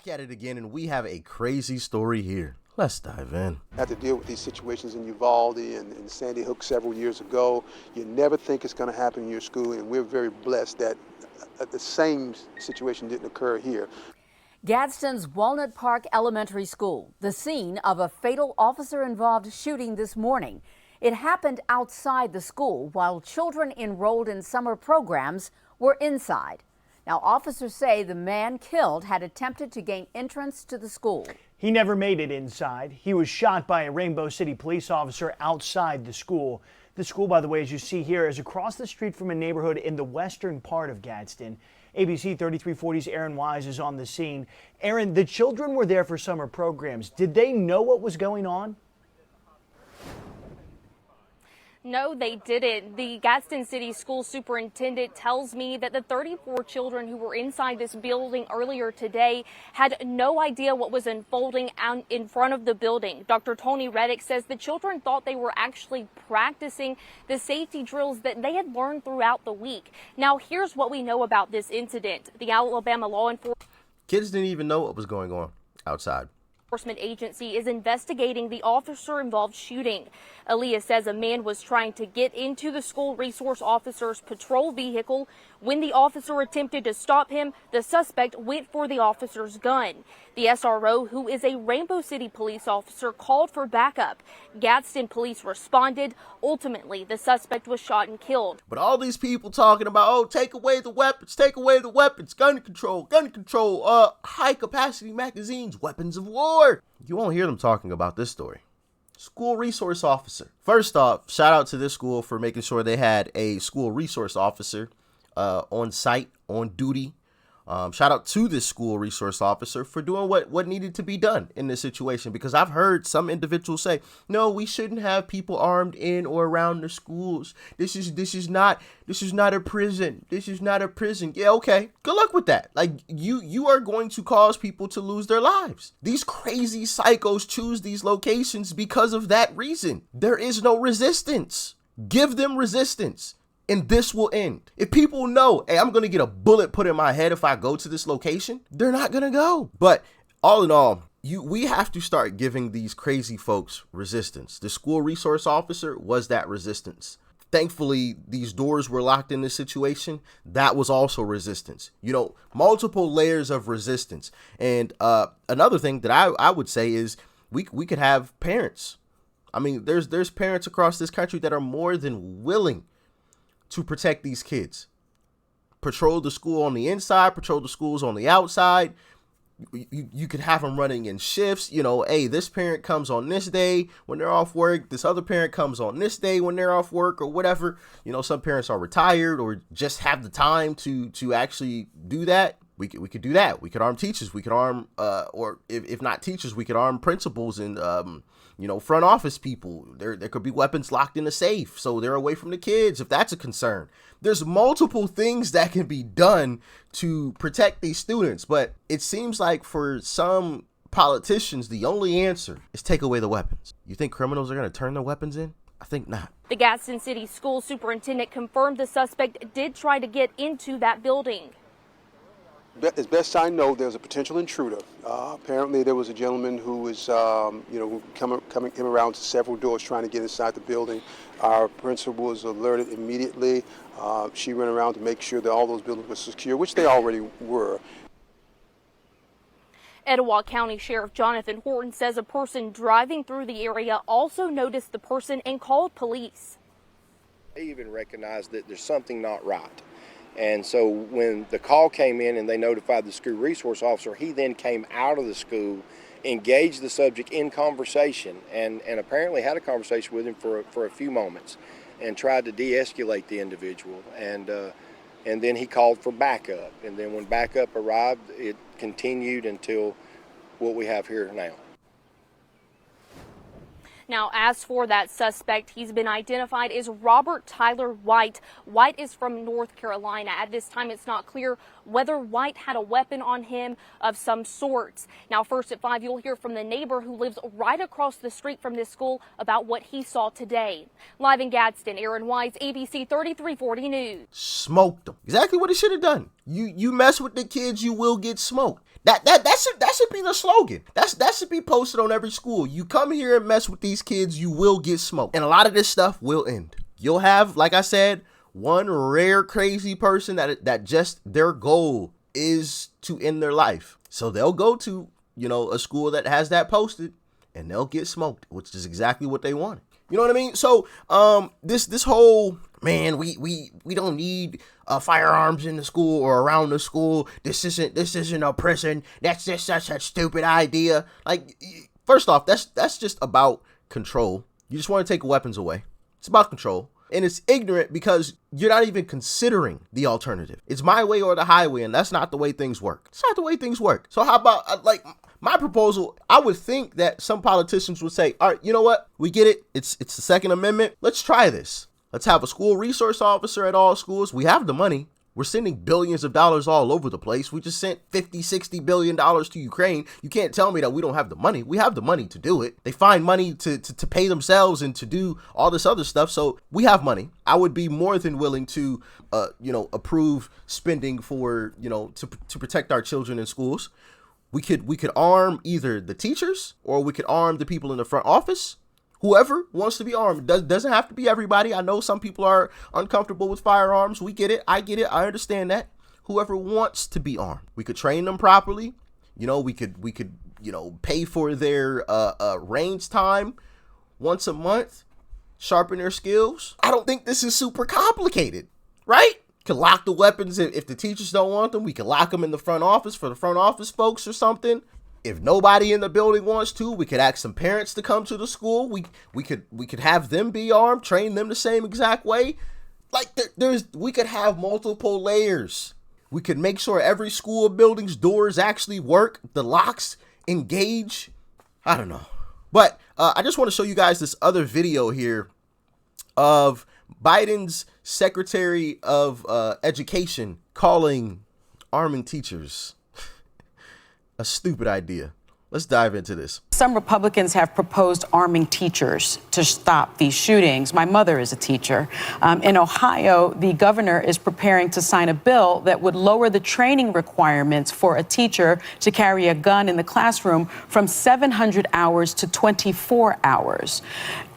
back at it again, and we have a crazy story here. Let's dive in. I had to deal with these situations in Uvalde and Sandy Hook several years ago. You never think it's going to happen in your school, and we're very blessed that the same situation didn't occur here. Gadsden's Walnut Park Elementary School, the scene of a fatal officer-involved shooting this morning. It happened outside the school while children enrolled in summer programs were inside. Now, officers say the man killed had attempted to gain entrance to the school. He never made it inside. He was shot by a Rainbow City police officer outside the school. The school, by the way, as you see here, is across the street from a neighborhood in the western part of Gadsden. ABC 3340's Aaron Wise is on the scene. Aaron, the children were there for summer programs. Did they know what was going on? No, they didn't. The Gadsden City School Superintendent tells me that the 34 children who were inside this building earlier today had no idea what was unfolding out in front of the building. Dr. Tony Reddick says the children thought they were actually practicing the safety drills that they had learned throughout the week. Now, here's what we know about this incident. The Alabama law enforcement Kids didn't even know what was going on outside. Agency is investigating the officer-involved shooting. Aaliyah says a man was trying to get into the school resource officer's patrol vehicle. When the officer attempted to stop him, the suspect went for the officer's gun. The SRO, who is a Rainbow City police officer, called for backup. Gadsden police responded. Ultimately, the suspect was shot and killed. But all these people talking about, oh, take away the weapons, gun control, high-capacity magazines, weapons of war. You won't hear them talking about this story. School resource officer. First off, shout out to this school for making sure they had a school resource officer on site, on duty. Shout out to this school resource officer for doing what needed to be done in this situation, because I've heard some individuals say, no, we shouldn't have people armed in or around the schools. This is not a prison. This is not a prison. Yeah, okay. Good luck with that. Like, you are going to cause people to lose their lives. These crazy psychos choose these locations because of that reason. There is no resistance. Give them resistance, and this will end. If people know, hey, I'm going to get a bullet put in my head if I go to this location, they're not going to go. But all in all, we have to start giving these crazy folks resistance. The school resource officer was that resistance. Thankfully, these doors were locked in this situation. That was also resistance. You know, multiple layers of resistance. And another thing that I would say is we could have parents. I mean, there's parents across this country that are more than willing to protect these kids. Patrol the school on the inside, patrol the schools on the outside. You could have them running in shifts. You know, hey, this parent comes on this day when they're off work. This other parent comes on this day when they're off work, or whatever. You know, some parents are retired or just have the time to actually do that. We could do that. We could arm teachers. We could arm, or if not teachers, we could arm principals and, front office people. There could be weapons locked in a safe, so they're away from the kids if that's a concern. There's multiple things that can be done to protect these students, but it seems like for some politicians, the only answer is take away the weapons. You think criminals are going to turn their weapons in? I think not. The Gadsden City School Superintendent confirmed the suspect did try to get into that building. As best I know, there's a potential intruder. Apparently, there was a gentleman who was, coming around to several doors trying to get inside the building. Our principal was alerted immediately. She ran around to make sure that all those buildings were secure, which they already were. Etowah County Sheriff Jonathan Horton says a person driving through the area also noticed the person and called police. They even recognized that there's something not right. And so when the call came in and they notified the school resource officer, he then came out of the school, engaged the subject in conversation, and apparently had a conversation with him for a few moments and tried to de-escalate the individual. And then he called for backup. And then when backup arrived, it continued until what we have here now. Now, as for that suspect, he's been identified as Robert Tyler White. White is from North Carolina. At this time, it's not clear whether White had a weapon on him of some sorts. Now, first at 5, you'll hear from the neighbor who lives right across the street from this school about what he saw today. Live in Gadsden, Aaron Wise, ABC 3340 News. Smoked them. Exactly what he should have done. You mess with the kids, you will get smoked. That should be the slogan. That should be posted on every school. You come here and mess with these kids, you will get smoked. And a lot of this stuff will end. You'll have, like I said, one rare crazy person that just their goal is to end their life. So they'll go to, a school that has that posted and they'll get smoked, which is exactly what they wanted. You know what I mean? So this whole, man, we don't need firearms in the school or around the school. This isn't a prison. That's just such a stupid idea. Like, first off, that's just about control. You just want to take weapons away. It's about control. And it's ignorant because you're not even considering the alternative. It's my way or the highway, and that's not the way things work. It's not the way things work. So how about, my proposal, I would think that some politicians would say, all right, you know what? We get it. It's the Second Amendment. Let's try this. Let's have a school resource officer at all schools. We have the money. We're sending billions of dollars all over the place. We just sent $50-60 billion to Ukraine. You can't tell me that we don't have the money. We have the money to do it. They find money to pay themselves and to do all this other stuff. So we have money. I would be more than willing to, approve spending for, to protect our children in schools. We could arm either the teachers or we could arm the people in the front office. Whoever wants to be armed. Doesn't have to be everybody. I know some people are uncomfortable with firearms. We get it. I get it. I understand that. Whoever wants to be armed. We could train them properly. We could pay for their range time once a month. Sharpen their skills. I don't think this is super complicated, right? Could lock the weapons if the teachers don't want them. We could lock them in the front office for the front office folks or something. If nobody in the building wants to, we could ask some parents to come to the school. We could have them be armed, train them the same exact way. Like we could have multiple layers. We could make sure every school building's doors actually work, the locks engage. I don't know. But I just want to show you guys this other video here of Biden's Secretary of Education calling arming teachers a stupid idea. Let's dive into this. Some Republicans have proposed arming teachers to stop these shootings. My mother is a teacher. In Ohio, the governor is preparing to sign a bill that would lower the training requirements for a teacher to carry a gun in the classroom from 700 hours to 24 hours.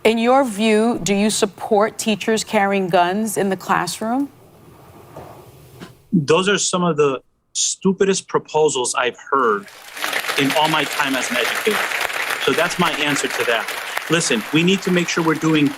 In your view, do you support teachers carrying guns in the classroom? Those are some of the stupidest proposals I've heard in all my time as an educator. So that's my answer to that. Listen, we need to make sure we're doing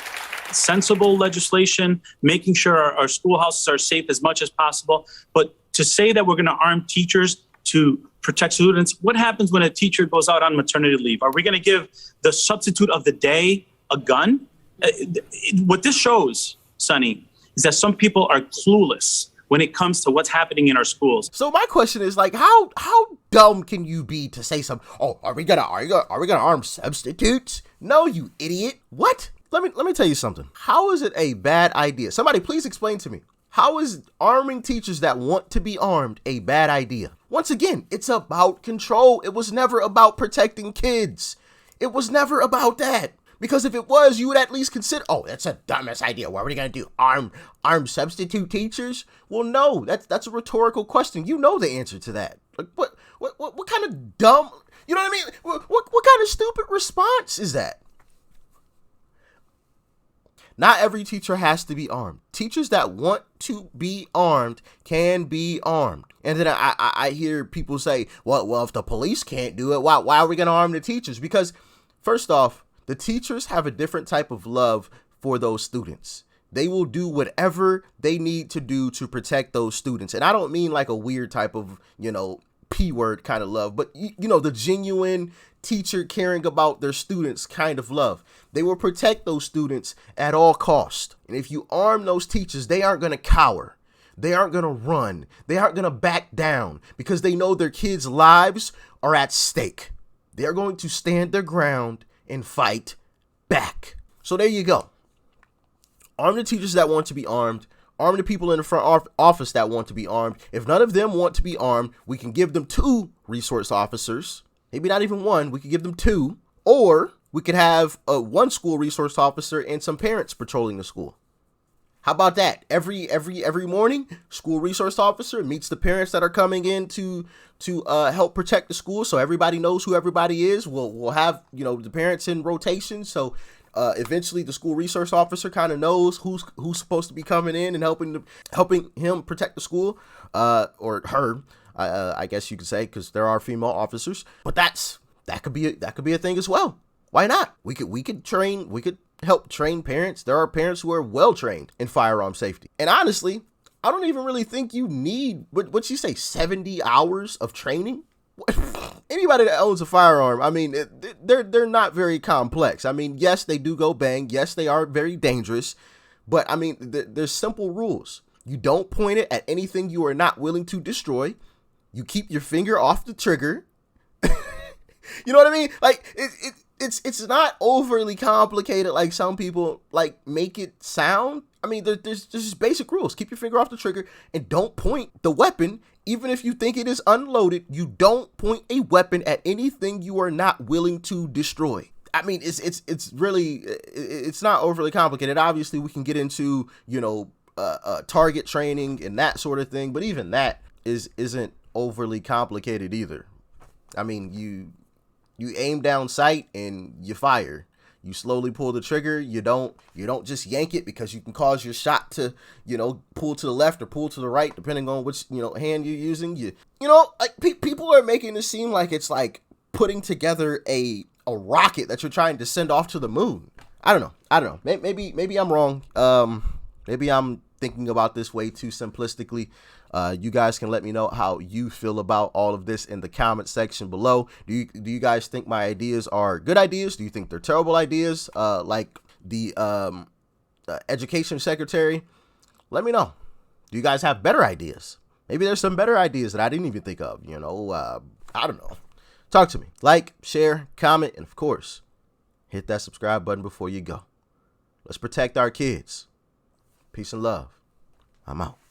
sensible legislation, making sure our schoolhouses are safe as much as possible. But to say that we're going to arm teachers to protect students, what happens when a teacher goes out on maternity leave? Are we going to give the substitute of the day a gun? What this shows, Sonny, is that some people are clueless when it comes to what's happening in our schools. So my question is, how dumb can you be to say something? Oh, are we gonna arm substitutes? No, you idiot. What? Let me tell you something. How is it a bad idea? Somebody please explain to me. How is arming teachers that want to be armed a bad idea? Once again, it's about control. It was never about protecting kids. It was never about that. Because if it was, you would at least consider, oh, that's a dumbass idea. What are we going to do? Arm substitute teachers? Well, no, that's a rhetorical question. You know the answer to that. Like, what kind of dumb, you know what I mean? What kind of stupid response is that? Not every teacher has to be armed. Teachers that want to be armed can be armed. And then I hear people say, well, if the police can't do it, why are we going to arm the teachers? Because first off, the teachers have a different type of love for those students. They will do whatever they need to do to protect those students. And I don't mean like a weird type of, P word kind of love, but the genuine teacher caring about their students kind of love. They will protect those students at all costs. And if you arm those teachers, they aren't going to cower. They aren't going to run. They aren't going to back down because they know their kids' lives are at stake. They're going to stand their ground and fight back. So there you go. Arm the teachers that want to be armed. Arm the people in the front office that want to be armed. If none of them want to be armed, we can give them 2 resource officers. Maybe not even 1. We could give them 2. Or we could have 1 school resource officer and some parents patrolling the school. How about that? Every morning, school resource officer meets the parents that are coming in to help protect the school, so everybody knows who everybody is. We'll have, you know, the parents in rotation, so eventually the school resource officer kind of knows who's supposed to be coming in and helping him protect the school, or her, I guess you could say, because there are female officers. But that could be a thing as well. Why not? We could help train parents. There are parents who are well trained in firearm safety. And honestly, I don't even really think you need, what'd you say, 70 hours of training? Anybody that owns a firearm, I mean, they're not very complex. I mean, yes, they do go bang. Yes, they are very dangerous. But I mean, there's simple rules. You don't point it at anything you are not willing to destroy. You keep your finger off the trigger. You know what I mean? Like, it's not overly complicated like some people like make it sound. I mean, there's just basic rules. Keep your finger off the trigger and don't point the weapon. Even if you think it is unloaded, you don't point a weapon at anything you are not willing to destroy. I mean, it's really, it's not overly complicated. Obviously, we can get into, you know, target training and that sort of thing, but even that isn't overly complicated either. I mean, you aim down sight and you fire. You slowly pull the trigger. You don't just yank it, because you can cause your shot to, you know, pull to the left or pull to the right, depending on which, you know, hand you're using. You know, like people are making it seem like it's like putting together a rocket that you're trying to send off to the moon. I don't know. Maybe I'm wrong. Maybe I'm thinking about this way too simplistically. You guys can let me know how you feel about all of this in the comment section below. Do you guys think my ideas are good ideas? Do you think they're terrible ideas? Like the education secretary? Let me know. Do you guys have better ideas? Maybe there's some better ideas that I didn't even think of. You know, I don't know. Talk to me. Like, share, comment, and of course, hit that subscribe button before you go. Let's protect our kids. Peace and love. I'm out.